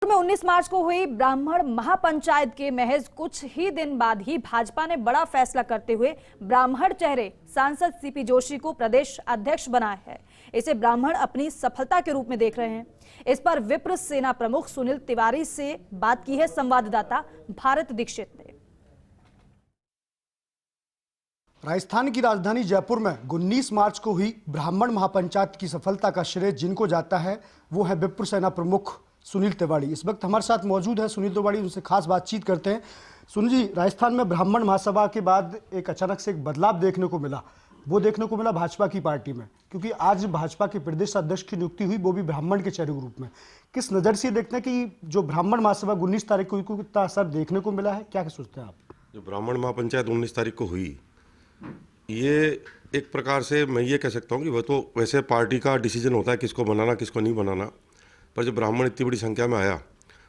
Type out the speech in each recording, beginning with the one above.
में 19 मार्च को हुई ब्राह्मण महापंचायत के महज कुछ ही दिन बाद ही भाजपा ने बड़ा फैसला करते हुए ब्राह्मण चेहरे सांसद सीपी जोशी को प्रदेश अध्यक्ष बनाया है। इसे ब्राह्मण अपनी सफलता के रूप में देख रहे हैं। इस पर विप्र सेना प्रमुख सुनील तिवारी से बात की है संवाददाता भारत दीक्षित ने। राजस्थान की राजधानी जयपुर में 19 मार्च को हुई ब्राह्मण महापंचायत की सफलता का श्रेय जिनको जाता है वो है विप्र सेना प्रमुख सुनील तिवारी। इस वक्त हमारे साथ मौजूद है सुनील तिवारी, उनसे खास बातचीत करते हैं। सुनील जी, राजस्थान में ब्राह्मण महासभा के बाद एक अचानक से एक बदलाव देखने को मिला, वो देखने को मिला भाजपा की पार्टी में, क्योंकि आज भाजपा के प्रदेश अध्यक्ष की नियुक्ति हुई, वो भी ब्राह्मण के चेहरे के रूप में। किस नज़र से देखते हैं कि जो ब्राह्मण महासभा 19 तारीख को कितना असर देखने को मिला है, क्या सोचते हैं आप? जो ब्राह्मण महापंचायत 19 तारीख को हुई, ये एक प्रकार से मैं ये कह सकता हूँ कि वह तो वैसे पार्टी का डिसीजन होता है किसको बनाना किसको नहीं बनाना, पर जब ब्राह्मण इतनी बड़ी संख्या में आया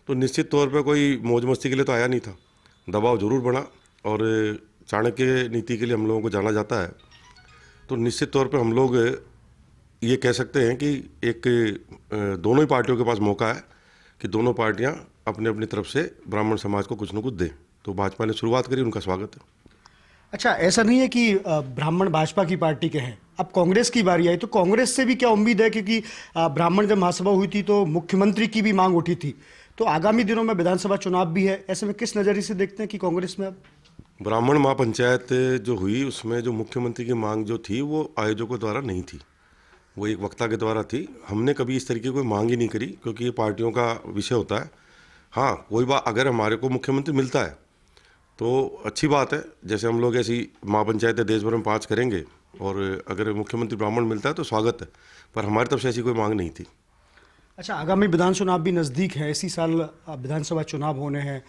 तो निश्चित तौर पे कोई मौज मस्ती के लिए तो आया नहीं था, दबाव जरूर बढ़ा। और चाणक्य नीति के लिए हम लोगों को जाना जाता है, तो निश्चित तौर पे हम लोग ये कह सकते हैं कि एक दोनों ही पार्टियों के पास मौका है कि दोनों पार्टियां अपने अपनी तरफ से ब्राह्मण समाज को कुछ न कुछ दें। तो भाजपा ने शुरुआत करी, उनका स्वागत है। अच्छा, ऐसा नहीं है कि ब्राह्मण भाजपा की पार्टी के हैं, अब कांग्रेस की बारी आई, तो कांग्रेस से भी क्या उम्मीद है? क्योंकि ब्राह्मण जब महासभा हुई थी तो मुख्यमंत्री की भी मांग उठी थी, तो आगामी दिनों में विधानसभा चुनाव भी है, ऐसे में किस नज़रिए से देखते हैं कि कांग्रेस में अब ब्राह्मण महापंचायत जो हुई उसमें जो मुख्यमंत्री की मांग जो थी वो आयोजकों द्वारा नहीं थी, वो एक वक्ता के द्वारा थी। हमने कभी इस तरीके की कोई मांग ही नहीं करी, क्योंकि ये पार्टियों का विषय होता है। हाँ, कोई बात अगर हमारे को मुख्यमंत्री मिलता है तो अच्छी बात है, जैसे हम लोग ऐसी महापंचायतें देश भर में 5 करेंगे, और अगर मुख्यमंत्री ब्राह्मण मिलता है तो स्वागत है, पर हमारी तरफ से ऐसी कोई मांग नहीं थी। अच्छा, आगामी विधान चुनाव भी नज़दीक है, इसी साल विधानसभा चुनाव होने हैं,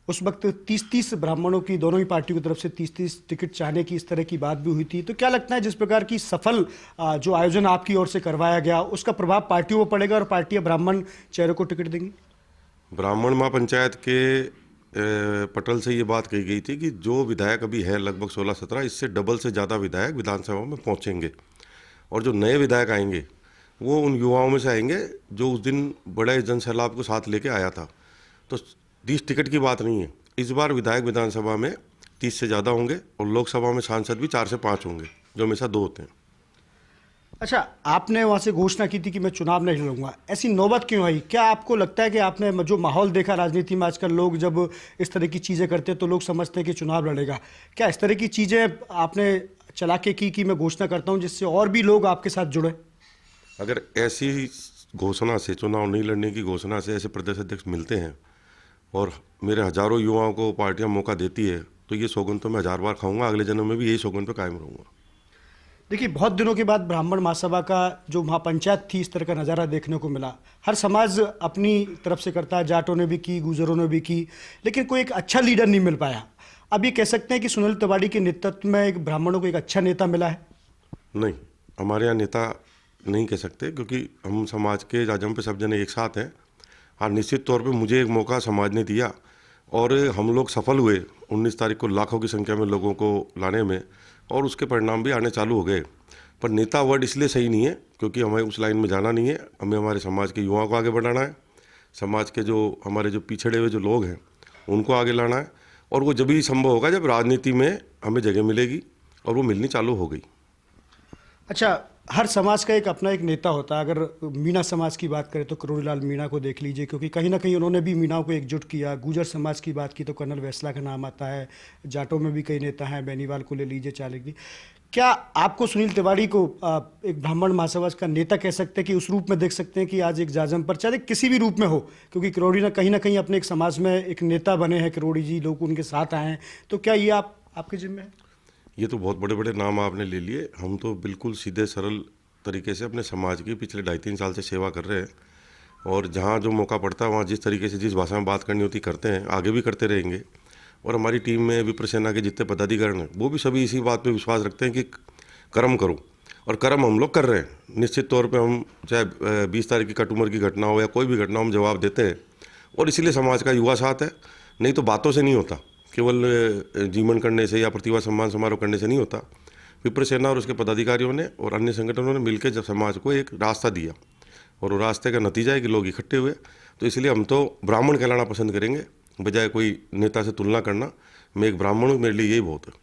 उस वक्त 30-30 ब्राह्मणों की दोनों ही पार्टियों की तरफ से 30-30 टिकट चाहने की इस तरह की बात भी हुई थी, तो क्या लगता है जिस प्रकार की सफल जो आयोजन आपकी ओर से करवाया गया उसका प्रभाव पार्टियों पर पड़ेगा और पार्टियां ब्राह्मण चेहरे को टिकट देंगी? ब्राह्मण महापंचायत के पटल से ये बात कही गई थी कि जो विधायक अभी है लगभग 16-17, इससे डबल से ज़्यादा विधायक विधानसभा में पहुंचेंगे, और जो नए विधायक आएंगे वो उन युवाओं में से आएंगे जो उस दिन बड़े जनसैलाब को साथ लेके आया था। तो 30 टिकट की बात नहीं है, इस बार विधायक विधानसभा में 30 से ज़्यादा होंगे, और लोकसभा में सांसद भी 4 से 5 होंगे, जो हमेशा 2 होते हैं। अच्छा, आपने वहाँ से घोषणा की थी कि मैं चुनाव नहीं लड़ूंगा, ऐसी नौबत क्यों आई? क्या आपको लगता है कि आपने जो माहौल देखा राजनीति में आजकल, लोग जब इस तरह की चीज़ें करते हैं तो लोग समझते हैं कि चुनाव लड़ेगा, क्या इस तरह की चीज़ें आपने चला के की कि मैं घोषणा करता हूँ जिससे और भी लोग आपके साथ जुड़े? अगर ऐसी घोषणा से, चुनाव नहीं लड़ने की घोषणा से ऐसे प्रदेश अध्यक्ष मिलते हैं और मेरे हजारों युवाओं को पार्टियाँ मौका देती है, तो ये सौगंध तो मैं 1000 बार खाऊंगा, अगले जन्म में भी यही सौगंध पर कायम रहूँगा। देखिए, बहुत दिनों के बाद ब्राह्मण महासभा का जो महापंचायत थी, इस तरह का नज़ारा देखने को मिला। हर समाज अपनी तरफ से करता है, जाटों ने भी की, गुजरों ने भी की, लेकिन कोई एक अच्छा लीडर नहीं मिल पाया। अब ये कह सकते हैं कि सुनील तिवारी के नेतृत्व में एक ब्राह्मणों को एक अच्छा नेता मिला है? नहीं, हमारे यहाँ नेता नहीं कह सकते, क्योंकि हम समाज के राजम पे सब जने एक साथ हैं। हाँ, निश्चित तौर पे मुझे एक मौका समाज ने दिया और हम लोग सफल हुए 19 तारीख को लाखों की संख्या में लोगों को लाने में, और उसके परिणाम भी आने चालू हो गए। पर नेता वर्ड इसलिए सही नहीं है क्योंकि हमें उस लाइन में जाना नहीं है, हमें हमारे समाज के युवाओं को आगे बढ़ाना है, समाज के जो हमारे जो पिछड़े हुए जो लोग हैं उनको आगे लाना है, और वो जब भी संभव होगा जब राजनीति में हमें जगह मिलेगी, और वो मिलनी चालू हो गई। अच्छा, हर समाज का एक अपना एक नेता होता है। अगर मीणा समाज की बात करें तो करोड़ीलाल मीणा को देख लीजिए, क्योंकि कहीं ना कहीं उन्होंने भी मीणाओं को एकजुट किया। गुजर समाज की बात की तो कर्नल वैसला का नाम आता है, जाटों में भी कई नेता हैं, बेनीवाल को ले लीजिए, चालकी। क्या आपको सुनील तिवारी को एक ब्राह्मण महासभा का नेता कह सकते हैं कि उस रूप में देख सकते हैं कि आज एक जाजम पर, चाहे किसी भी रूप में हो, क्योंकि किरोड़ी ना कहीं अपने एक समाज में एक नेता बने हैं, किरोड़ी जी, लोग उनके साथ आए हैं, तो क्या ये आपके जिम्मे है? ये तो बहुत बड़े बड़े नाम आपने ले लिए, हम तो बिल्कुल सीधे सरल तरीके से अपने समाज की पिछले 2.5-3 साल से सेवा कर रहे हैं, और जहाँ जो मौका पड़ता है वहाँ जिस तरीके से जिस भाषा में बात करनी होती करते हैं, आगे भी करते रहेंगे। और हमारी टीम में विप्र सेना के जितने पदाधिकारी हैं वो भी सभी इसी बात पे विश्वास रखते हैं कि कर्म करो, और कर्म हम लोग कर रहे हैं। निश्चित तौर पे हम चाहे 20 तारीख की कटुमर की घटना हो या कोई भी घटना, हम जवाब देते हैं, और इसीलिए समाज का युवा साथ है। नहीं तो बातों से नहीं होता, केवल जीवन करने से या प्रतिभा सम्मान समारोह करने से नहीं होता। विप्र सेना और उसके पदाधिकारियों ने और अन्य संगठनों ने मिलकर जब समाज को एक रास्ता दिया, और वो रास्ते का नतीजा है कि लोग इकट्ठे हुए तो इसलिए हम तो ब्राह्मण कहलाना पसंद करेंगे, बजाय कोई नेता से तुलना करना। मैं एक ब्राह्मण हूँ, मेरे लिए यही बहुत है।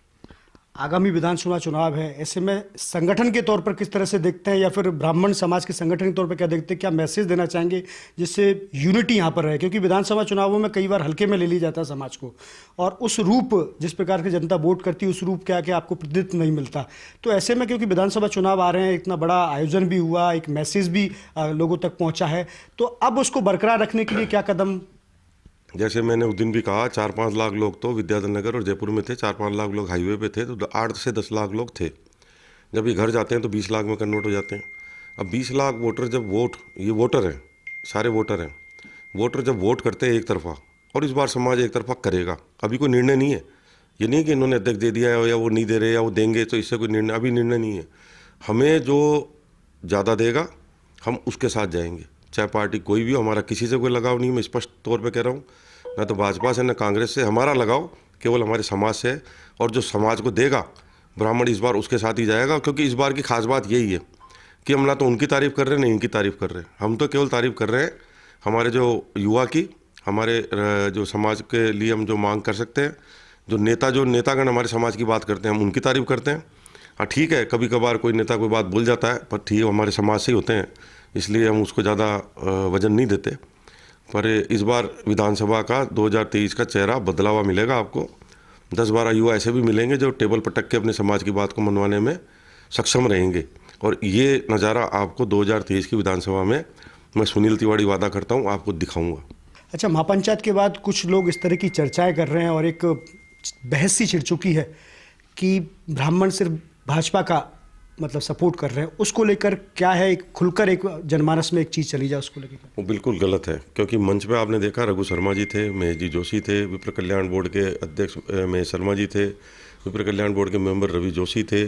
आगामी विधानसभा चुनाव है, ऐसे में संगठन के तौर पर किस तरह से देखते हैं, या फिर ब्राह्मण समाज के संगठन के तौर पर क्या देखते हैं, क्या मैसेज देना चाहेंगे जिससे यूनिटी यहाँ पर रहे? क्योंकि विधानसभा चुनावों में कई बार हल्के में ले लिया जाता है समाज को, और उस रूप जिस प्रकार की जनता वोट करती है उस रूप क्या कि आपको प्रतिनिधित्व नहीं मिलता। तो ऐसे में क्योंकि विधानसभा चुनाव आ रहे हैं, इतना बड़ा आयोजन भी हुआ, एक मैसेज भी लोगों तक पहुँचा है, तो अब उसको बरकरार रखने के लिए क्या कदम? जैसे मैंने उस दिन भी कहा, 4-5 लाख लोग तो विद्याधर नगर और जयपुर में थे, 4-5 लाख लोग हाईवे पे थे, तो 8 से 10 लाख लोग थे। जब ये घर जाते हैं तो 20 लाख में कन्वर्ट हो जाते हैं। अब 20 लाख वोटर जब ये वोटर हैं, सारे वोटर हैं, वोटर जब वोट करते हैं एक तरफा, और इस बार समाज एक तरफा करेगा। अभी कोई निर्णय नहीं है, ये नहीं कि इन्होंने अध्यक्ष दे दिया है या वो नहीं दे रहे या वो देंगे, तो इससे कोई निर्णय, अभी निर्णय नहीं है। हमें जो ज़्यादा देगा हम उसके साथ जाएंगे, चाहे पार्टी कोई भी हो। हमारा किसी से कोई लगाव नहीं, मैं स्पष्ट तौर पे कह रहा हूँ, ना तो भाजपा से ना कांग्रेस से। हमारा लगाव केवल हमारे समाज से है, और जो समाज को देगा ब्राह्मण इस बार उसके साथ ही जाएगा। क्योंकि इस बार की खास बात यही है कि हम ना तो उनकी तारीफ़ कर रहे हैं, ना इनकी तारीफ़ कर रहे हैं। हम तो केवल तारीफ़ कर रहे हैं हमारे जो युवा की, हमारे जो समाज के लिए हम जो मांग कर सकते हैं, जो नेतागण हमारे समाज की बात करते हैं, हम उनकी तारीफ़ करते हैं। हाँ ठीक है, कभी कभार कोई नेता कोई बात भूल जाता है, पर ठीक है, हमारे समाज से ही होते हैं, इसलिए हम उसको ज़्यादा वजन नहीं देते। पर इस बार विधानसभा का 2023 का चेहरा बदला हुआ मिलेगा आपको। 10-12 युवा ऐसे भी मिलेंगे जो टेबल पर टक के अपने समाज की बात को मनवाने में सक्षम रहेंगे, और ये नज़ारा आपको 2023 की विधानसभा में मैं सुनील तिवारी वादा करता हूँ आपको दिखाऊंगा। अच्छा, महापंचायत के बाद कुछ लोग इस तरह की चर्चाएं कर रहे हैं और एक बहस सी छिड़ चुकी है कि ब्राह्मण सिर्फ भाजपा का मतलब सपोर्ट कर रहे हैं, उसको लेकर क्या है, एक खुलकर एक जनमानस में एक चीज़ चली जाए उसको लेकर? वो बिल्कुल गलत है, क्योंकि मंच पे आपने देखा रघु शर्मा जी थे, महेश जी जोशी थे, विप्र कल्याण बोर्ड के अध्यक्ष महेश शर्मा जी थे, विप्र कल्याण बोर्ड के मेंबर रवि जोशी थे,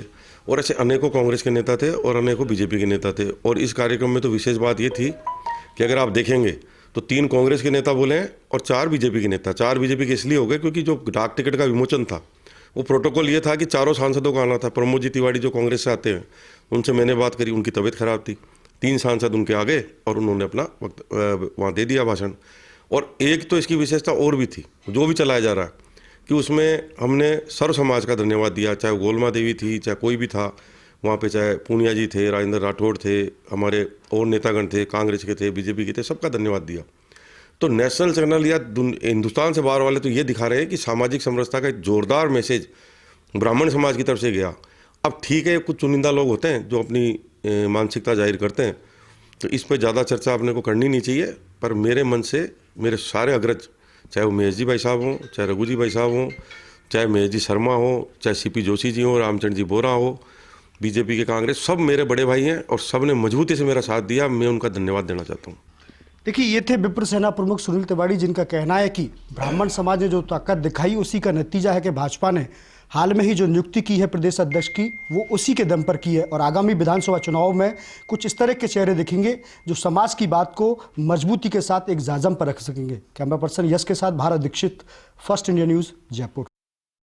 और ऐसे अनेकों कांग्रेस के नेता थे और अनेकों बीजेपी के नेता थे। और इस कार्यक्रम में तो विशेष बात ये थी कि अगर आप देखेंगे तो 3 कांग्रेस के नेता बोले हैं और 4 बीजेपी के नेता। 4 बीजेपी के इसलिए हो गए क्योंकि जो डाक टिकट का विमोचन था, वो प्रोटोकॉल ये था कि चारों सांसदों को आना था। प्रमोद जी तिवारी जो कांग्रेस से आते हैं, उनसे मैंने बात करी, उनकी तबीयत खराब थी, 3 सांसद उनके आ गए और उन्होंने अपना वक्त वहाँ दे दिया भाषण। और एक तो इसकी विशेषता और भी थी, जो भी चलाया जा रहा है, कि उसमें हमने सर्व समाज का धन्यवाद दिया, चाहे गोलमा देवी थी, चाहे कोई भी था वहाँ पे, चाहे पूनिया जी थे, राजेंद्र राठौड़ थे, हमारे और नेतागण थे, कांग्रेस के थे, बीजेपी के थे, सबका धन्यवाद दिया। तो नेशनल चैनल या हिंदुस्तान से बाहर वाले तो ये दिखा रहे हैं कि सामाजिक समरसता का एक जोरदार मैसेज ब्राह्मण समाज की तरफ से गया। अब ठीक है, कुछ चुनिंदा लोग होते हैं जो अपनी मानसिकता जाहिर करते हैं, तो इस पर ज़्यादा चर्चा अपने को करनी नहीं चाहिए। पर मेरे मन से मेरे सारे अग्रज, चाहे वो महेश जी भाई साहब हों, चाहे रघु जी भाई साहब हों, चाहे महेश जी शर्मा हो, चाहे सीपी जोशी जी हों, रामचंद्र जी बोरा हो, बीजेपी के कांग्रेस, सब मेरे बड़े भाई हैं और सब ने मजबूती से मेरा साथ दिया। मैं उनका धन्यवाद देना चाहता हूँ। देखिए, ये थे विप्र सेना प्रमुख सुनील तिवारी, जिनका कहना है कि ब्राह्मण समाज ने जो ताकत दिखाई उसी का नतीजा है कि भाजपा ने हाल में ही जो नियुक्ति की है प्रदेश अध्यक्ष की, वो उसी के दम पर की है। और आगामी विधानसभा चुनाव में कुछ इस तरह के चेहरे दिखेंगे जो समाज की बात को मजबूती के साथ एक जाजम पर रख सकेंगे। कैमरा पर्सन यश के साथ Bharat Dikshit, first India news, Jaipur.